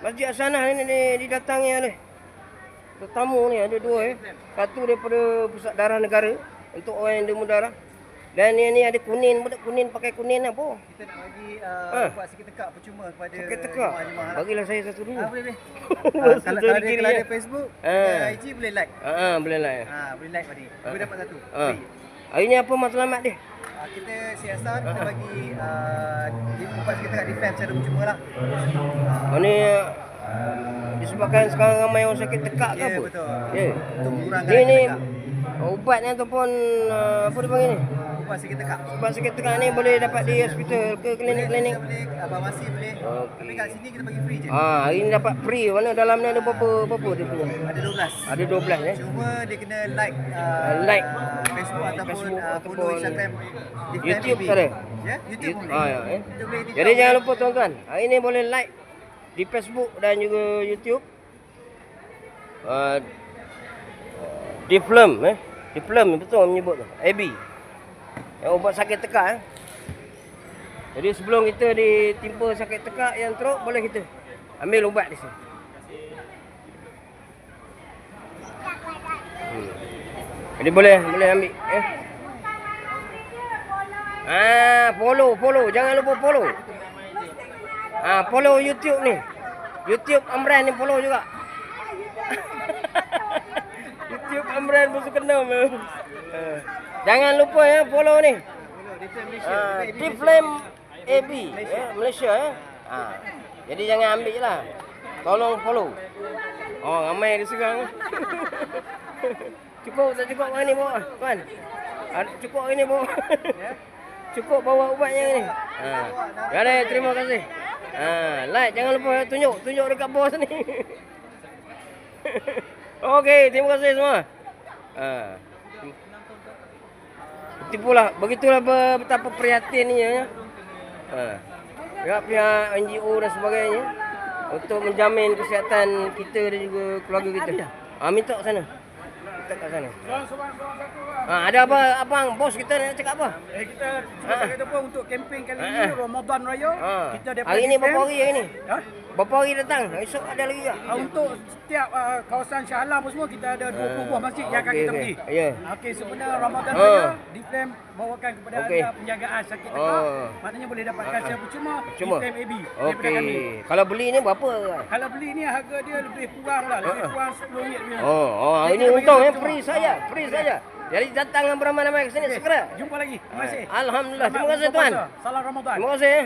Masjid Hasanah ni didatangi oleh tetamu ni, ada dua Satu daripada Pusat Darah Negara untuk orang yang demo darah. Dan ni ada kunin, budak kunin pakai kunin apa? Kita nak bagi buat sikit tekak percuma kepada Sikit tekak. jemaah-jemaah. Bagilah saya satu dulu. Boleh. Kalau ada Facebook, IG boleh like. Boleh like. Boleh like tadi. Boleh dapat satu. Hari ni apa matlamat dia? Kita CSR kita bagi buat sikit tekak defend secara percuma lah. Ni disebabkan sekarang ramai orang sakit tekak ke apa? Betul. Untuk mengurangkan ni ubat ni ataupun apa dia panggil ni? Ubat sikit tekak. Ubat sikit tekak ni boleh dapat di hospital ke klinik-klinik? Boleh, farmasi boleh. Tapi kat sini kita bagi free je. Hari ni dapat free. Mana dalam ni ada berapa dia punya? Ada 12. Ada 12 Cuma dia kena like Facebook ataupun follow Instagram YouTube tak ada? Ya, YouTube boleh. Jadi jangan lupa tuan-tuan, hari ni boleh like di Facebook dan juga YouTube. Diflem Diflem betul menyebut tu. AB. Yang ubat sakit tekak Jadi sebelum kita ditimpa sakit tekak yang teruk, boleh kita ambil ubat di sini. Jadi boleh ambil follow, jangan lupa follow. Follow YouTube ni. YouTube Amran ni follow juga. YouTube Amran pun kena. Jangan lupa follow ni. Diflem AB Malaysia Jadi jangan ambil je lah. Tolong follow. Ramai dia sekarang. Cukup tak cukup hari ni bawa tuan? Cukup hari ni bawa. Cukup bawa ubatnya ni. Jadi terima kasih. Like jangan lupa tunjuk dekat bawah sini. Okey, terima kasih semua. Begitulah betapa prihatinnya pihak NGO dan sebagainya untuk menjamin kesihatan kita dan juga keluarga kita. Minta kat sana. Ada apa abang bos kita nak cakap apa? Kita cakap apa untuk kempen kali ni Ramadan Raya. Kita ada hari ni berapa hari hari ni? Berapa hari datang? Esok ada lagi tak? Untuk setiap kawasan Shah Alam semua kita ada 20 buah masjid yang akan kita pergi. Okey, sebenarnya Ramadan Raya Diflem bawakan kepada anda penjagaan sakit tekak. Maknanya boleh dapatkan secara percuma Diflem AB daripada kami. Kalau beli ni berapa? Kalau beli ni harga dia lebih kurang lah, lebih kurang RM10 punya. Hari ni untung free saja. Jadi datang beramai-ramai ke sini segera. Jumpa lagi. Terima kasih. Alhamdulillah. Terima kasih tuan. Salam Ramadan. Terima kasih.